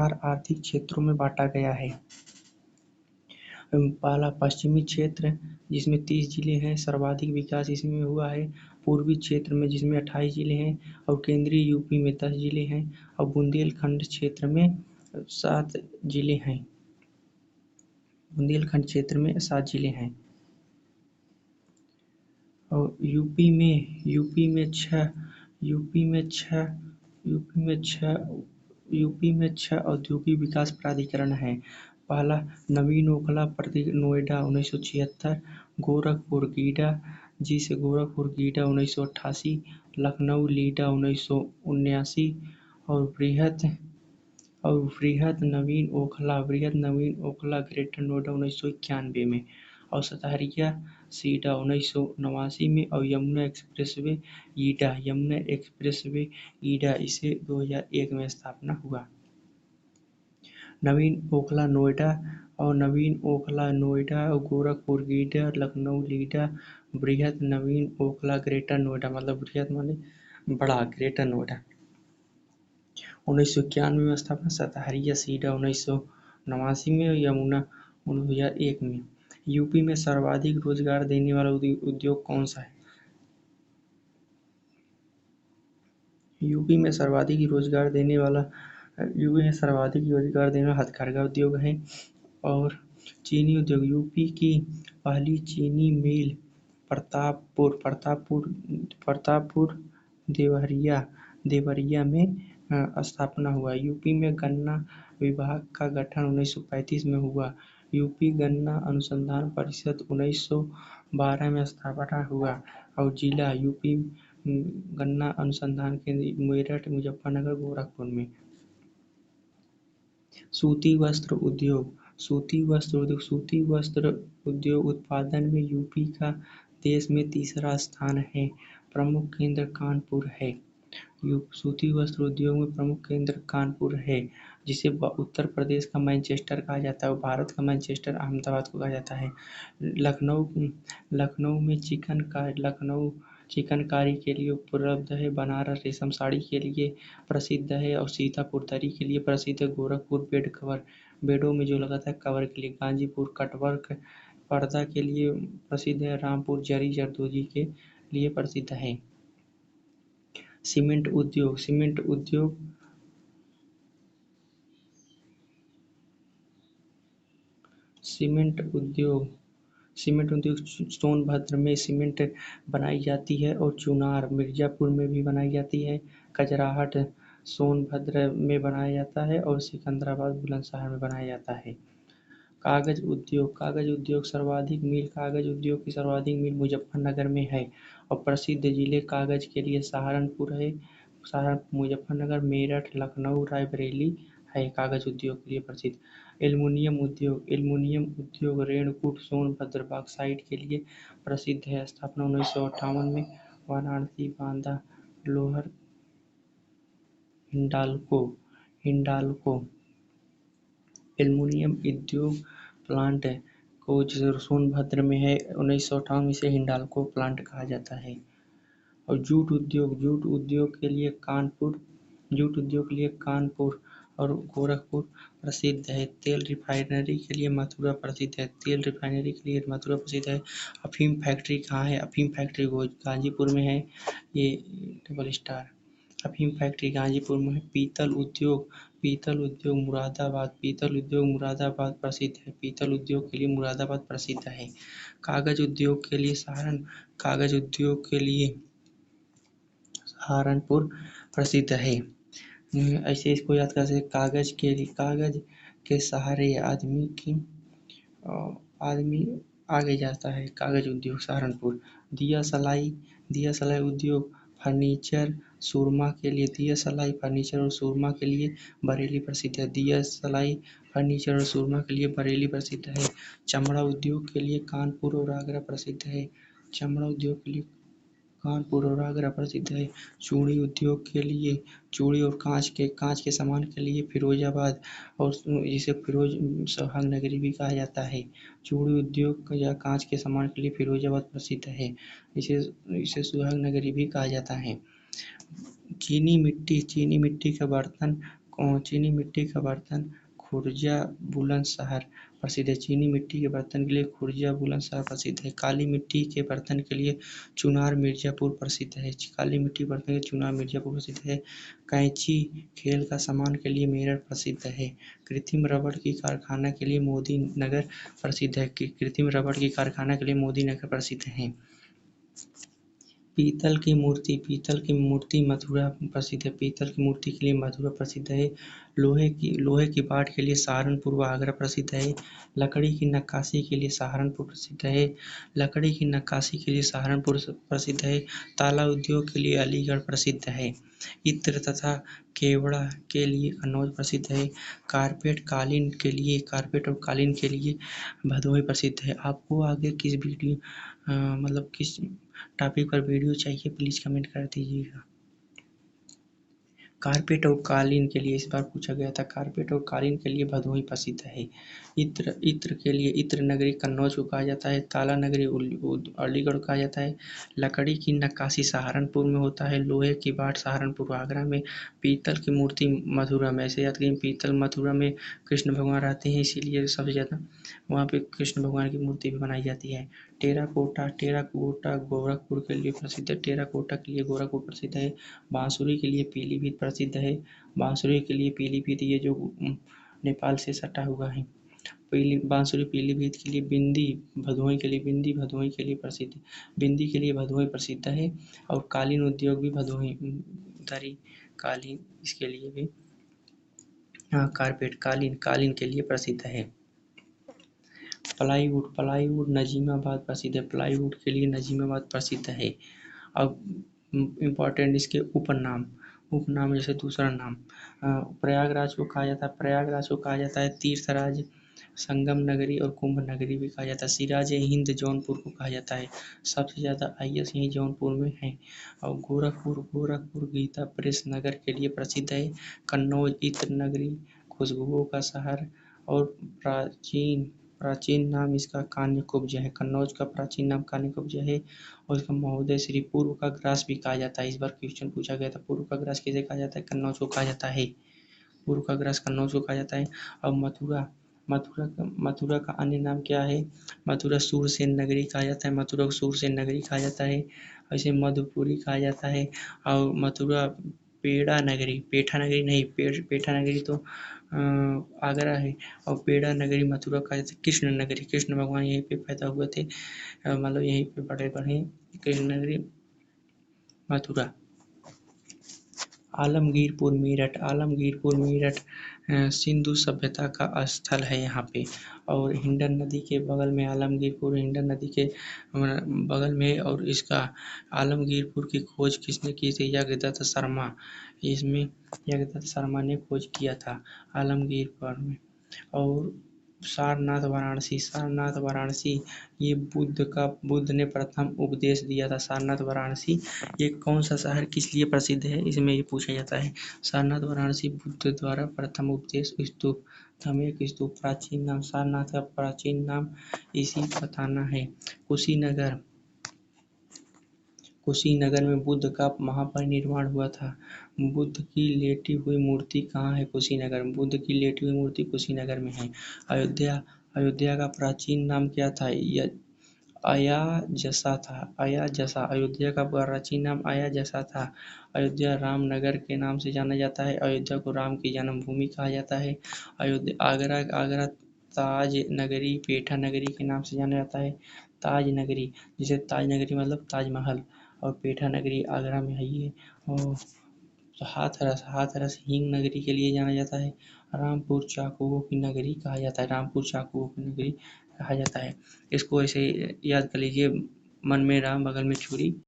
4 आर्थिक क्षेत्रों में बांटा गया है। पहला पश्चिमी क्षेत्र जिसमें 30 जिले हैं, सर्वाधिक विकास इसमें हुआ है। पूर्वी क्षेत्र में जिसमें 28 जिले हैं और केंद्रीय यूपी में 10 जिले हैं और बुंदेलखंड क्षेत्र में 7 जिले हैं। बुंदेलखंड क्षेत्र में 7 जिले हैं और यूपी में 6 औद्योगिक विकास प्राधिकरण हैं। पहला नवीन ओखला नोएडा 1976, गोरखपुर गीडा जिसे गोरखपुर गीडा 1988, लखनऊ लीडा 1979 और बृहत नवीन ओखला ग्रेटर नोएडा 1991 में और सताहरिया सीडा 1989 में और यमुना एक्सप्रेसवे ईडा इसे 2001 में स्थापना हुआ। नवीन ओखला नोएडा और गोरखपुर गीडा, लखनऊ लीडा, बृहत नवीन ओखला ग्रेटर नोएडा मतलब बृहत माने बड़ा ग्रेटर नोएडा 1991 में स्थापना, सताहरिया सीडा 1989 में और यमुना 2001 में। यूपी में सर्वाधिक रोजगार देने वाला उद्योग कौन सा है? यूपी में सर्वाधिक रोजगार देने वाला हथकरघा उद्योग है। और चीनी उद्योग, यूपी की पहली चीनी मिल प्रतापपुर देवरिया में स्थापना हुआ। यूपी में गन्ना विभाग का गठन 1935 में हुआ। यूपी गन्ना अनुसंधान परिषद 1912 में स्थापना हुआ और जिला यूपी गन्ना अनुसंधान केंद्र मेरठ, मुजफ्फरनगर, गोरखपुर में। सूती वस्त्र उद्योग उत्पादन में यूपी का देश में तीसरा स्थान है। प्रमुख केंद्र कानपुर है। सूती वस्त्र उद्योग में प्रमुख केंद्र कानपुर है, जिसे उत्तर प्रदेश का मैनचेस्टर कहा जाता है और भारत का मैनचेस्टर अहमदाबाद को कहा जाता है। लखनऊ में चिकनकारी के लिए उपलब्ध है। बनारस रेशम साड़ी के लिए प्रसिद्ध है और सीतापुर दरी के लिए प्रसिद्ध है। गोरखपुर बेडों में जो लगाता है कवर के लिए। गाजीपुर कटवर्क पर्दा के लिए प्रसिद्ध है। रामपुर जरी जरदोजी के लिए प्रसिद्ध है। सीमेंट उद्योग सोनभद्र में सीमेंट बनाई जाती है और चुनार मिर्जापुर में भी बनाई जाती है। खजराहट सोनभद्र में बनाया जाता है और सिकंदराबाद बुलंदशहर में बनाया जाता है। कागज उद्योग की सर्वाधिक मिल मुजफ्फरनगर में है और प्रसिद्ध जिले कागज के लिए सहारनपुर है। मुजफ्फरनगर, मेरठ, लखनऊ, रायबरेली है कागज उद्योग के लिए प्रसिद्ध। एल्युमीनियम उद्योग रेणुकूट सोनभद्र बॉक्साइट के लिए प्रसिद्ध है। स्थापना 1958 में। वाराणसी, बांदा, लोहर, हिंडाल्को एल्युमीनियम उद्योग प्लांट को सोनभद्र में है। 1958 में इसे हिंडाल्को प्लांट कहा जाता है। और जूट उद्योग के लिए कानपुर और गोरखपुर प्रसिद्ध है। तेल रिफाइनरी के लिए मथुरा प्रसिद्ध है। अफीम फैक्ट्री कहाँ है? अफीम फैक्ट्री गाजीपुर में है। ये डबल स्टार अफीम फैक्ट्री गाजीपुर में है। पीतल उद्योग मुरादाबाद प्रसिद्ध है। पीतल उद्योग के लिए मुरादाबाद प्रसिद्ध है। कागज उद्योग के लिए सहारनपुर प्रसिद्ध है। ऐसे इसको याद कर सकते। कागज के सहारे आदमी आगे जाता है। कागज उद्योग सहारनपुर। दिया सलाई उद्योग फर्नीचर सुरमा के लिए बरेली प्रसिद्ध है। चमड़ा उद्योग के लिए कानपुर और आगरा प्रसिद्ध है। चूड़ी उद्योग के लिए चूड़ी और कांच के सामान के लिए फिरोजाबाद और इसे फिरोज सुहाग नगरी भी कहा जाता है। चूड़ी उद्योग या कांच के सामान के लिए फिरोजाबाद प्रसिद्ध है। इसे सुहाग नगरी भी कहा जाता है। चीनी मिट्टी का बर्तन चीनी मिट्टी का बर्तन खुर्जा बुलंदशहर प्रसिद्ध है। चीनी मिट्टी के बर्तन के लिए खुर्जा बुलंदशहर प्रसिद्ध है। काली मिट्टी के बर्तन के लिए चुनार मिर्जापुर प्रसिद्ध है। काली मिट्टी बर्तन के लिए चुनार मिर्जापुर प्रसिद्ध है। कैंची खेल का सामान के लिए मेरठ प्रसिद्ध है। कृत्रिम रबड़ की कारखाना के लिए मोदी नगर प्रसिद्ध है। कृत्रिम रबड़ की कारखाना के लिए मोदी नगर प्रसिद्ध है। पीतल की मूर्ति मथुरा प्रसिद्ध है। पीतल की मूर्ति के लिए मथुरा प्रसिद्ध है। लोहे की बाट के लिए सहारनपुर व आगरा प्रसिद्ध है। लकड़ी की नक्काशी के लिए सहारनपुर प्रसिद्ध है। लकड़ी की नक्काशी के लिए सहारनपुर प्रसिद्ध है। ताला उद्योग के लिए अलीगढ़ प्रसिद्ध है। इत्र तथा केवड़ा के लिए कन्नौज प्रसिद्ध है। कारपेट और कालीन के लिए भदोही प्रसिद्ध है। आपको आगे किस वीडियो मतलब किस टॉपिक पर वीडियो चाहिए प्लीज़ कमेंट कर दीजिएगा। कारपेट और कालीन के लिए इस बार पूछा गया था। कारपेट और कालीन के लिए भदोही प्रसिद्ध है। इत्र के लिए इत्र नगरी कन्नौज को कहा जाता है। ताला नगरी अलीगढ़ कहा जाता है। लकड़ी की नक्काशी सहारनपुर में होता है। लोहे की बाट सहारनपुर आगरा में। पीतल की मूर्ति मथुरा में। ऐसे याद करें, पीतल मथुरा में कृष्ण भगवान रहते हैं, इसीलिए सबसे ज़्यादा वहाँ पे कृष्ण भगवान की मूर्ति भी बनाई जाती है। टेराकोटा गोरखपुर के लिए प्रसिद्ध है। टेराकोटा के लिए गोरखपुर प्रसिद्ध है। बांसुरी के लिए पीलीभीत प्रसिद्ध है। बांसुरी के लिए पीलीभीत ये जो नेपाल से सटा हुआ है। बांसुरी पीलीभीत के लिए बिंदी भदोही के लिए प्रसिद्ध है। बिंदी के लिए भदोही प्रसिद्ध है। और कालीन उद्योग भी भदोही दरी कालीन इसके लिए भी कारपेट कालीन के लिए प्रसिद्ध है। प्लाईवुड नजीमाबाद प्रसिद्ध है। प्लाईवुड के लिए नजीमाबाद प्रसिद्ध है। अब इम्पॉर्टेंट इसके उपनाम जैसे दूसरा नाम प्रयागराज को कहा जाता है तीर्थराज, संगम नगरी और कुंभ नगरी भी कहा जाता है। सिराज हिंद जौनपुर को कहा जाता है। सबसे ज़्यादा IAS यहीं जौनपुर में है। और गोरखपुर गीता प्रेस नगर के लिए प्रसिद्ध है। कन्नौज इत्र नगरी, खुशबुओं का शहर और प्राचीन नाम इसका कान्यकुब्ज है। कन्नौज का प्राचीन नाम कान्यकुब्ज है। और इसका महोदय श्री पूर्व का ग्रास भी कहा जाता है। इस बार क्वेश्चन पूछा गया था, पूर्व का ग्रास किसे कहा जाता है? कन्नौज को कहा जाता है। पूर्व का ग्रास कन्नौज को कहा जाता है। और मथुरा का अन्य नाम क्या है? मथुरा सूरसेन नगरी कहा जाता है। मथुरा को सूरसेन नगरी कहा जाता है। इसे मधुपुरी कहा जाता है। और मथुरा पेठा नगरी नहीं, पेठा नगरी तो आगरा है। और पेड़ा नगरी मथुरा कहा जाता है। कृष्ण भगवान यहीं पे पैदा हुए थे, मतलब यहीं पे बड़े बढ़े। कृष्ण नगरी मथुरा। आलमगीरपुर मेरठ सिंधु सभ्यता का स्थल है यहाँ पे। और हिंडन नदी के बगल में आलमगीरपुर, हिंडन नदी के बगल में। और इसका आलमगीरपुर की खोज किसने की थी? यागदत्त शर्मा। इसमें यागदत्त शर्मा ने खोज किया था आलमगीरपुर में। और सारनाथ वाराणसी ये बुद्ध ने प्रथम उपदेश दिया था। सारनाथ वाराणसी ये कौन सा शहर किस लिए प्रसिद्ध है, इसमें ये पूछा जाता है। सारनाथ वाराणसी बुद्ध द्वारा प्रथम उपदेश स्तूप, एक स्तूप। प्राचीन नाम सारनाथ का प्राचीन नाम इसी बताना है। कुशीनगर में बुद्ध का महापरिनिर्वाण हुआ था। बुद्ध की लेटी हुई मूर्ति कहाँ है? कुशीनगर में। बुद्ध की लेटी हुई मूर्ति कुशीनगर में है। अयोध्या का प्राचीन नाम क्या था? अयाजसा था। अयोध्या का प्राचीन नाम अयाजसा था। अयोध्या रामनगर के नाम से जाना जाता है। अयोध्या को राम की जन्मभूमि कहा जाता है। आगरा ताज नगरी, पेठा नगरी के नाम से जाना जाता है। ताज नगरी, जिसे ताज नगरी मतलब ताजमहल। और पेठा नगरी आगरा में है ये। और हाथरस हींग नगरी के लिए जाना जाता है। रामपुर चाकुओं की नगरी कहा जाता है। इसको ऐसे याद कर लीजिए, मन में राम बगल में छुरी।